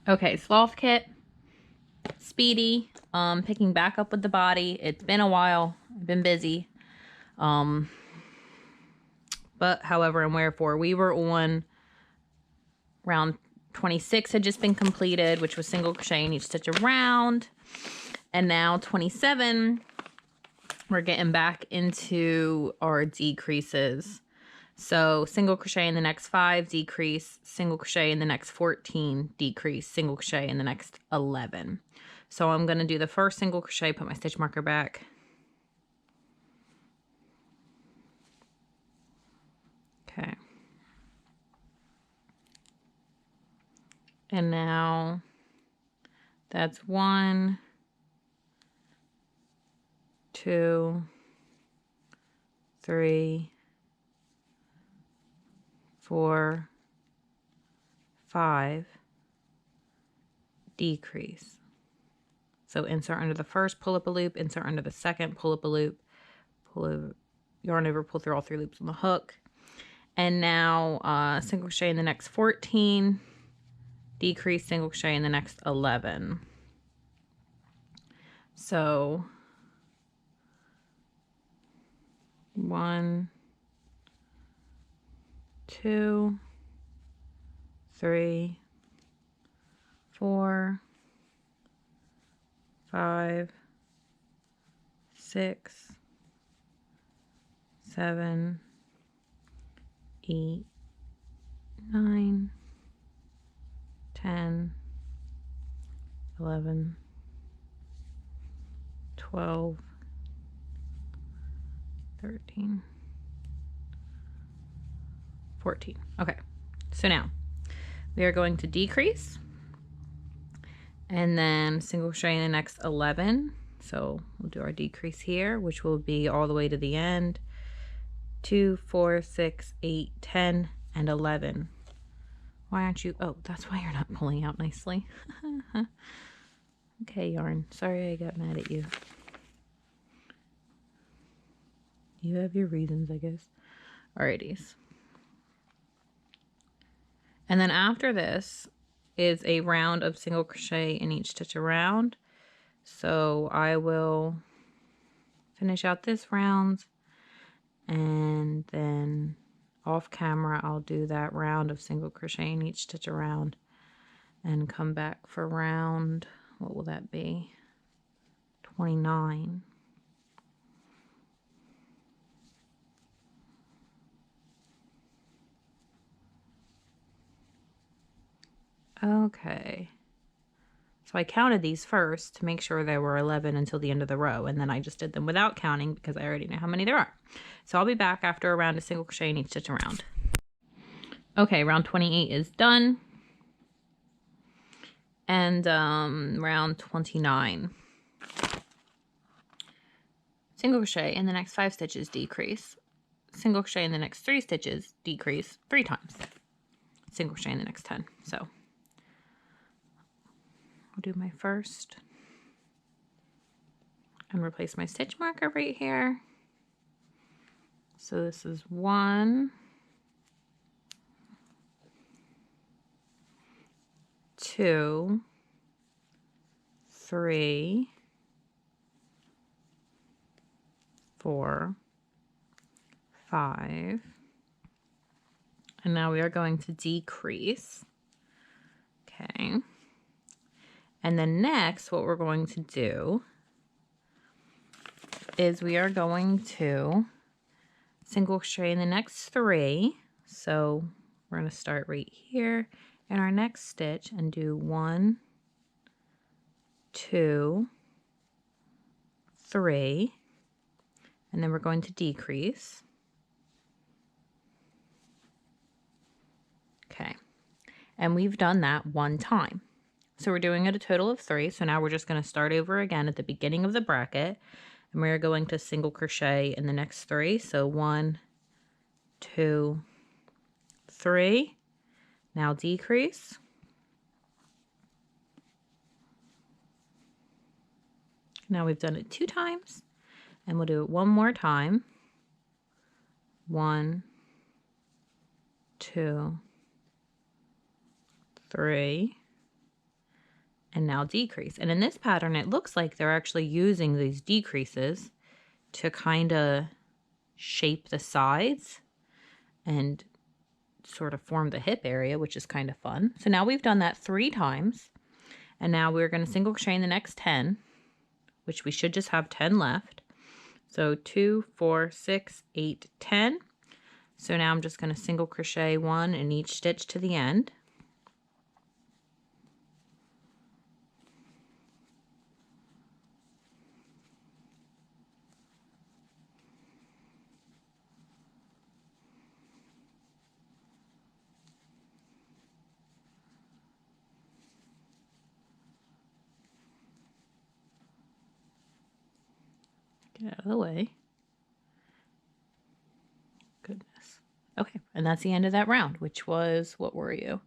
Okay, Sloth Kit, Speedy, picking back up with the body. It's been a while. I've been busy. But however and wherefore, we were on round 26 had just been completed, which was single crochet in each stitch around. And now 27, we're getting back into our decreases. So single crochet in the next 5, decrease, single crochet in the next 14, decrease, single crochet in the next 11. So I'm going to do the first single crochet, put my stitch marker back. Okay. And now that's 1, 2, 3, 4, 5, decrease. So insert under the first, pull up a loop, insert under the second, pull up a loop, pull over, yarn over, pull through all 3 loops on the hook. And now single crochet in the next 14, decrease, single crochet in the next 11. So 1, 2, 3, 4, 5, 6, 7, 8, 9, 10, 11, 12, 13, 14. Okay, so now we are going to decrease and then single crochet in the next 11. So we'll do our decrease here, which will be all the way to the end. 2, 4, 6, 8, 10, and 11. Why aren't you? Oh, that's why you're not pulling out nicely. Okay, yarn. Sorry I got mad at you. You have your reasons, I guess. Alrighties. And then after this is a round of single crochet in each stitch around. So I will finish out this round and then off camera I'll do that round of single crochet in each stitch around and come back for round, what will that be? 29. Okay. So I counted these first to make sure there were 11 until the end of the row, and then I just did them without counting because I already know how many there are. So I'll be back after a round of single crochet in each stitch around. Okay, round 28 is done. And round 29. Single crochet in the next 5 stitches, decrease. Single crochet in the next 3 stitches, decrease 3 times. Single crochet in the next 10. So I'll do my first and replace my stitch marker right here. So this is 1, 2, 3, 4, 5. And now we are going to decrease. Okay. And then next, what we're going to do is we are going to single crochet in the next 3. So we're going to start right here in our next stitch and do 1, 2, 3, and then we're going to decrease. Okay, and we've done that 1 time. So we're doing it a total of 3. So now we're just going to start over again at the beginning of the bracket, and we're going to single crochet in the next 3. So 1, 2, 3. Now decrease. Now we've done it 2 times, and we'll do it 1 more time. 1, 2, 3. and now decrease. And in this pattern, it looks like they're actually using these decreases to kind of shape the sides and sort of form the hip area, which is kind of fun. So now we've done that 3 times, and now we're going to single crochet in the next 10, which we should just have 10 left. So 2, 4, 6, 8, 10. So now I'm just going to single crochet 1 in each stitch to the end. Get out of the way. Goodness. Okay, and that's the end of that round, which was, what were you?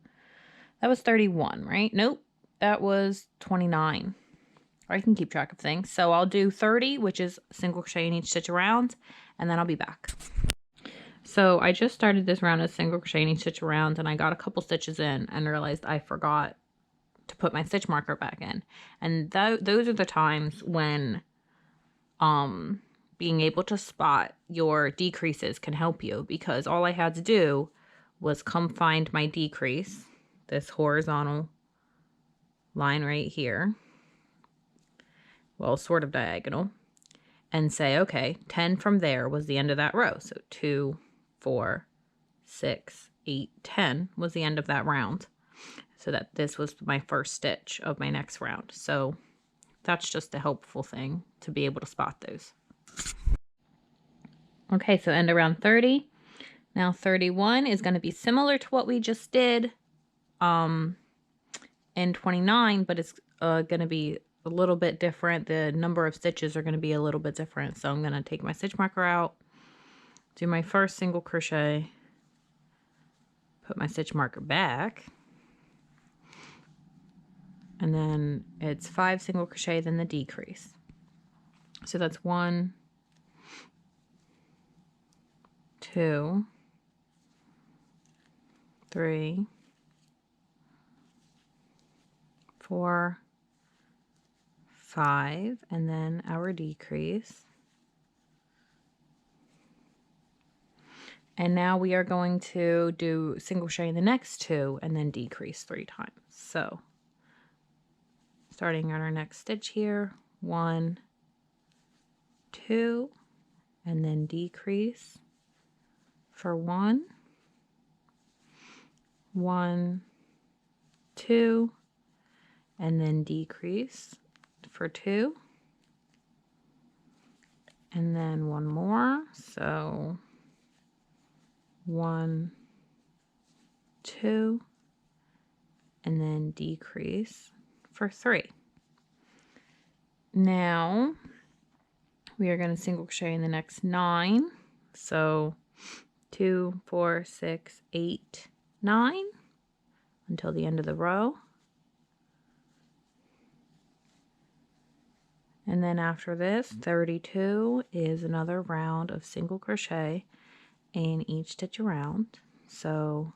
That was 31, right? Nope, that was 29. I can keep track of things. So I'll do 30, which is single crochet in each stitch around, and then I'll be back. So I just started this round as single crochet in each stitch around, and I got a couple stitches in and realized I forgot to put my stitch marker back in. And those are the times when being able to spot your decreases can help you, because all I had to do was come find my decrease, this horizontal line right here, well, sort of diagonal, and say, okay, 10 from there was the end of that row. So 2, 4, 6, 8, 10 was the end of that round. So that this was my first stitch of my next round. So that's just a helpful thing to be able to spot those. Okay, so end around 30. Now 31 is going to be similar to what we just did in 29, but it's going to be a little bit different. The number of stitches are going to be a little bit different. So I'm going to take my stitch marker out, do my first single crochet, put my stitch marker back, and then it's 5 single crochet, then the decrease. So that's 1, 2, 3, 4, 5, and then our decrease. And now we are going to do single crochet in the next 2 and then decrease 3 times. So starting on our next stitch here, 1, 2, and then decrease for 1, 1, 2, and then decrease for 2, and then 1 more. So 1, 2, and then decrease for 3. Now we are going to single crochet in the next 9. So 2, 4, 6, 8, 9 until the end of the row. And then after this, 32 is another round of single crochet in each stitch around. So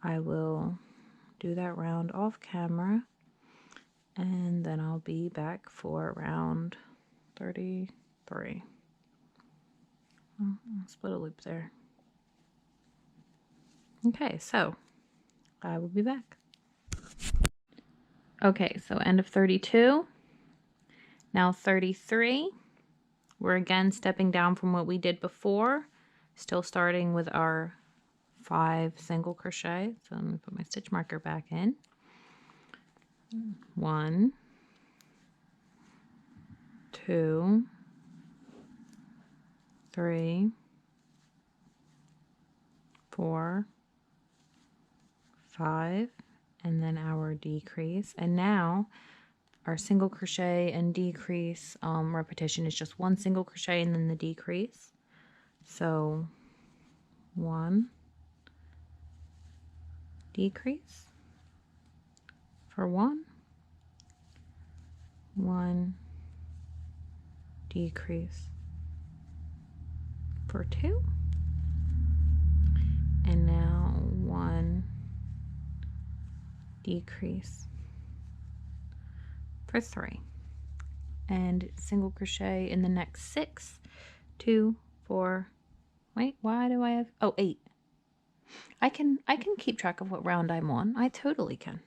I will do that round off camera, and then I'll be back for round 33. Split a loop there. Okay, so I will be back. Okay, so end of 32. Now 33. We're again stepping down from what we did before, still starting with our 5 single crochet. So I'm going to put my stitch marker back in. 1, 2, 3, 4, 5, and then our decrease. And now our single crochet and decrease repetition is just 1 single crochet and then the decrease. So 1 decrease for 1, 1 decrease for 2, and now 1 decrease for 3. And single crochet in the next 6. 2, 4, wait, why do I have, oh, 8. I can keep track of what round I'm on. I totally can.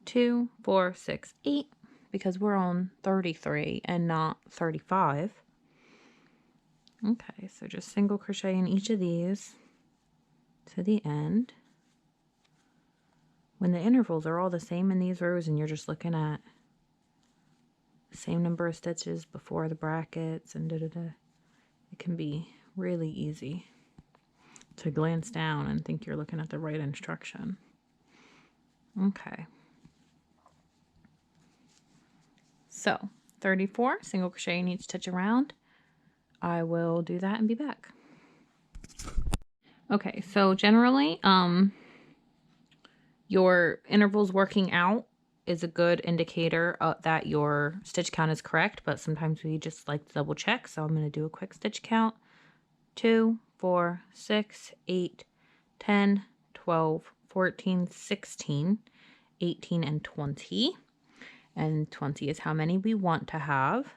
2, 4, 6, 8, because we're on 33 and not 35. Okay, so just single crochet in each of these to the end. When the intervals are all the same in these rows and you're just looking at the same number of stitches before the brackets and it can be really easy to glance down and think you're looking at the right instruction. Okay. So 34, single crochet in each stitch around. I will do that and be back. Okay, so generally, your intervals working out is a good indicator that your stitch count is correct, but sometimes we just like to double check. So I'm going to do a quick stitch count. 2, 4, 6, 8, 10, 12, 14, 16, 18, and 20. And 20 is how many we want to have.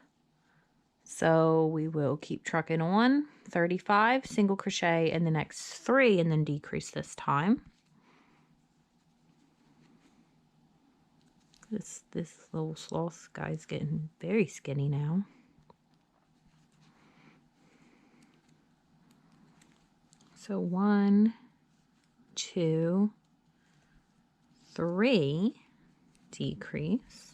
So we will keep trucking on. 35, single crochet in the next 3 and then decrease this time. This little sloth guy's getting very skinny now. So 1, 2, 3, decrease.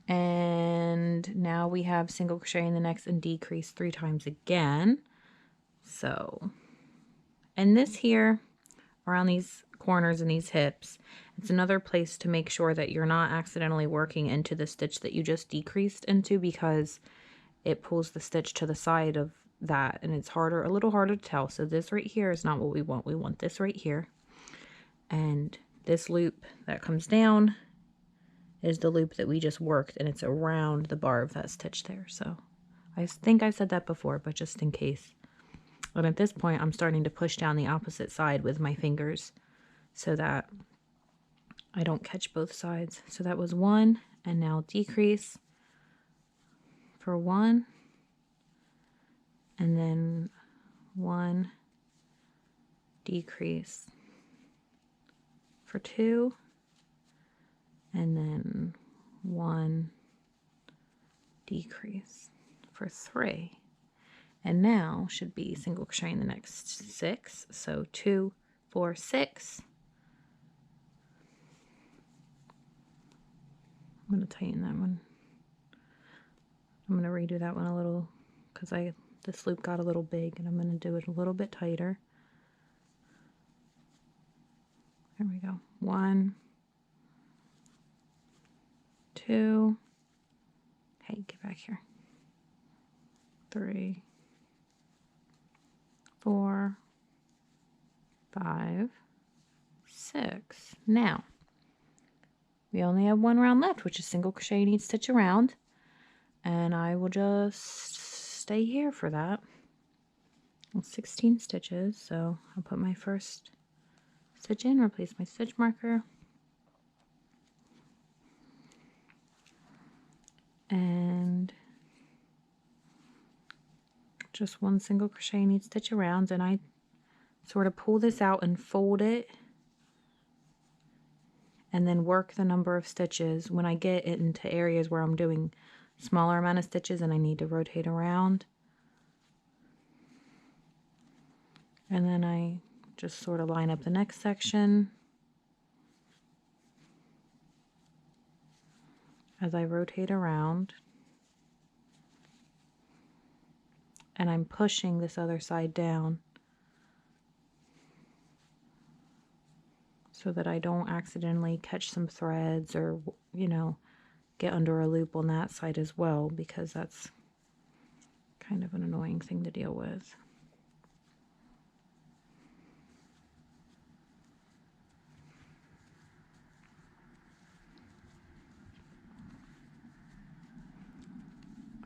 And now we have single crochet in the next and decrease 3 times again. So, and this here around these corners and these hips, it's another place to make sure that you're not accidentally working into the stitch that you just decreased into, because it pulls the stitch to the side of that and it's a little harder to tell. So this right here is not what we want. We want this right here. And this loop that comes down is the loop that we just worked, and it's around the bar of that stitch there. So I think I've said that before, but just in case. And at this point, I'm starting to push down the opposite side with my fingers so that I don't catch both sides. So that was 1, and now decrease for 1, and then 1, decrease for 2, and then 1, decrease for 3. And now should be single crochet in the next 6. So 2, 4, 6. I'm going to tighten that one. I'm going to redo that one a little because this loop got a little big, and I'm going to do it a little bit tighter. There we go. 1, 2, hey, get back here. 3, 4, 5, 6. Now, we only have 1 round left, which is single crochet in each stitch around. And I will just stay here for that. 16 stitches, so I'll put my first stitch in, replace my stitch marker. And just 1 single crochet in each stitch around, and I sort of pull this out and fold it and then work the number of stitches. When I get it into areas where I'm doing smaller amount of stitches and I need to rotate around, and then I just sort of line up the next section as I rotate around, and I'm pushing this other side down so that I don't accidentally catch some threads or, you know, get under a loop on that side as well, because that's kind of an annoying thing to deal with.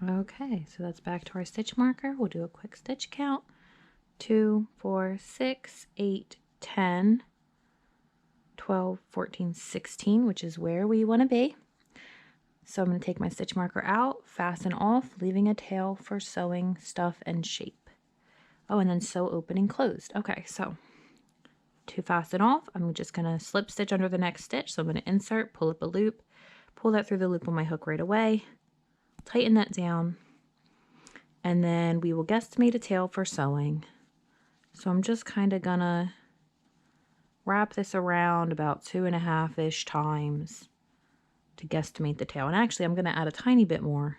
Okay, so that's back to our stitch marker. We'll do a quick stitch count. 2, 4, 6, 8, 10, 12, 14, 16, which is where we want to be. So I'm going to take my stitch marker out, fasten off, leaving a tail for sewing, stuff, and shape. Oh, and then sew open and closed. Okay, so to fasten off, I'm just going to slip stitch under the next stitch. So I'm going to insert, pull up a loop, pull that through the loop on my hook right away, tighten that down, and then we will guesstimate a tail for sewing. So I'm just kind of going to wrap this around about 2.5-ish times to guesstimate the tail. And actually, I'm going to add a tiny bit more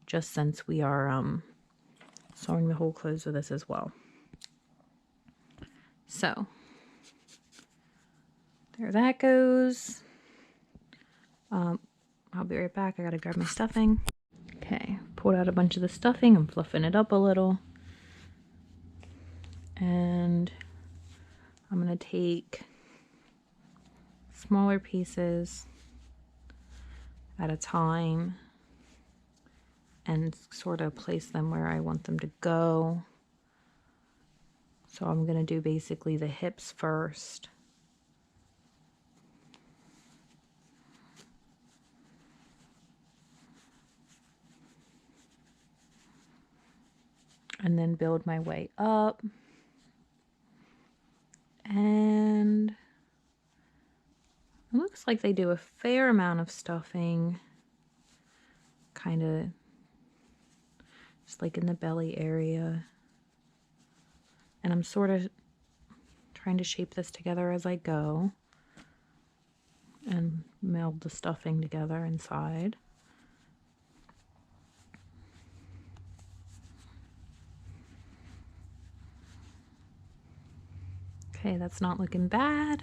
just since we are sewing the hole closed with this as well. So there that goes. I'll be right back. I gotta grab my stuffing. Okay, pulled out a bunch of the stuffing. I'm fluffing it up a little. And I'm gonna take smaller pieces at a time and sort of place them where I want them to go. So I'm gonna do basically the hips first. And then build my way up. And it looks like they do a fair amount of stuffing, kind of just like in the belly area. And I'm sort of trying to shape this together as I go and meld the stuffing together inside. Okay, that's not looking bad.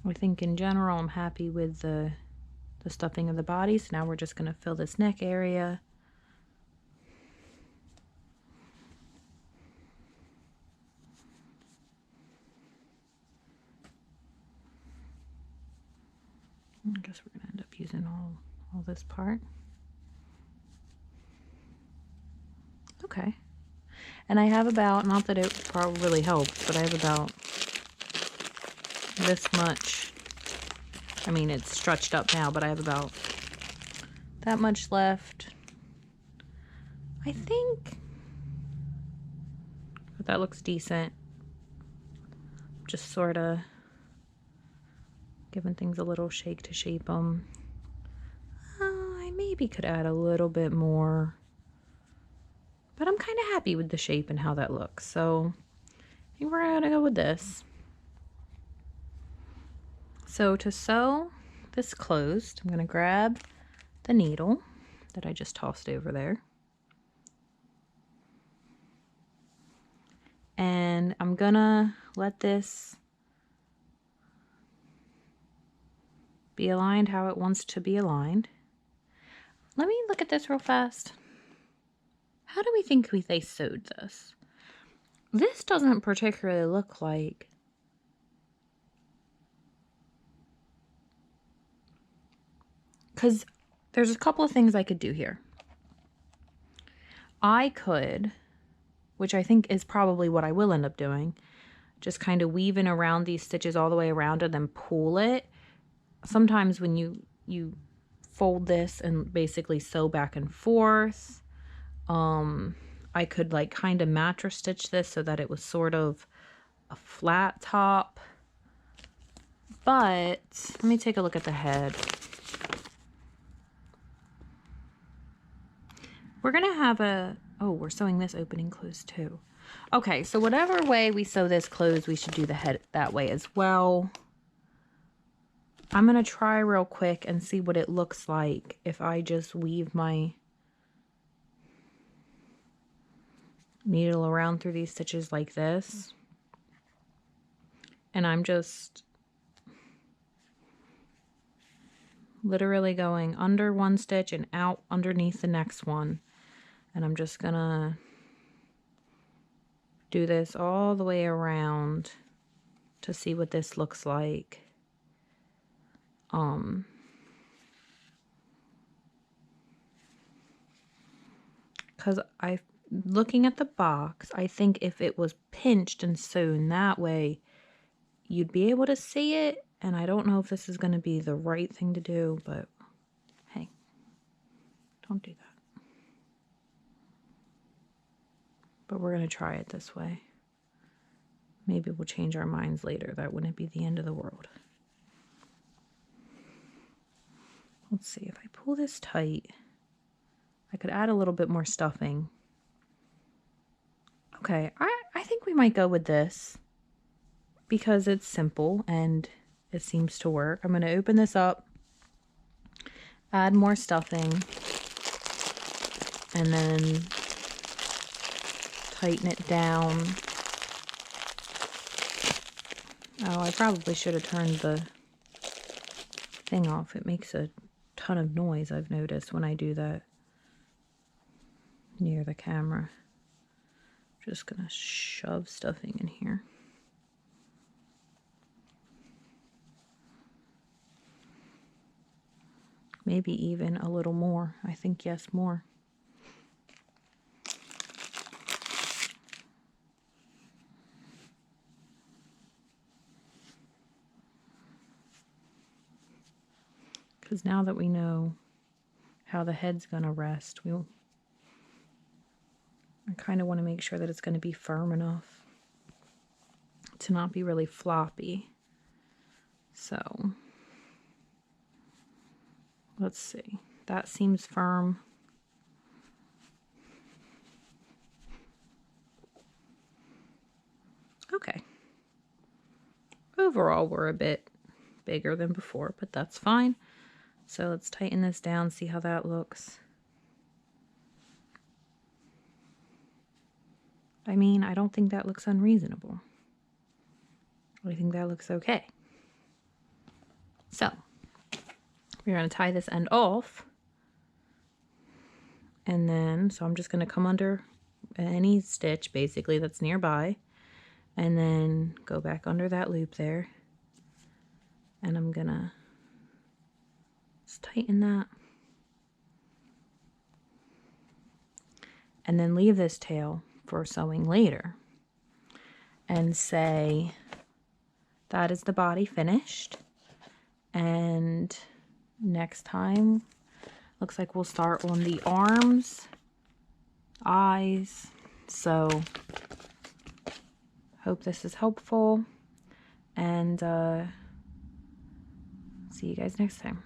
I think in general I'm happy with the stuffing of the body. So now we're just going to fill this neck area. I guess we're going to end up using all this part. Okay. And I have about, not that it probably really helps, but I have about this much. I mean, it's stretched up now, but I have about that much left. I think that looks decent. Just sort of giving things a little shake to shape them. I maybe could add a little bit more, but I'm kind of happy with the shape and how that looks. So I think we're gonna go with this. So to sew this closed, I'm gonna grab the needle that I just tossed over there. And I'm gonna let this be aligned how it wants to be aligned. Let me look at this real fast. How do we think they sewed this? This doesn't particularly look like because there's a couple of things I could do here. I could, which I think is probably what I will end up doing, just kind of weaving around these stitches all the way around and then pull it. Sometimes when you fold this and basically sew back and forth, I could like kind of mattress stitch this so that it was sort of a flat top. But let me take a look at the head. We're gonna have oh, we're sewing this open and closed too. Okay, so whatever way we sew this closed, we should do the head that way as well. I'm gonna try real quick and see what it looks like if I just weave my needle around through these stitches like this. And I'm just literally going under one stitch and out underneath the next one. And I'm just gonna do this all the way around to see what this looks like. Because I looking at the box, I think if it was pinched and sewn that way, you'd be able to see it. And I don't know if this is going to be the right thing to do, but hey, don't do that. But we're going to try it this way. Maybe we'll change our minds later. That wouldn't be the end of the world. Let's see, if I pull this tight, I could add a little bit more stuffing. Okay, I think we might go with this because it's simple and it seems to work. I'm going to open this up, add more stuffing, and then tighten it down. Oh, I probably should have turned the thing off. It makes a ton of noise, I've noticed, when I do that near the camera. Just gonna shove stuffing in here. Maybe even a little more. I think, yes, more. Because now that we know how the head's gonna rest, I kind of want to make sure that it's going to be firm enough to not be really floppy. So, let's see. That seems firm. Okay. Overall, we're a bit bigger than before, but that's fine. So let's tighten this down, see how that looks. I mean, I don't think that looks unreasonable. I think that looks okay. So, we're going to tie this end off. And then, so I'm just going to come under any stitch, basically, that's nearby. And then go back under that loop there. And I'm going to just tighten that. And then leave this tail for sewing later and say that is the body finished, and next time looks like we'll start on the arms, eyes. So hope this is helpful, and see you guys next time.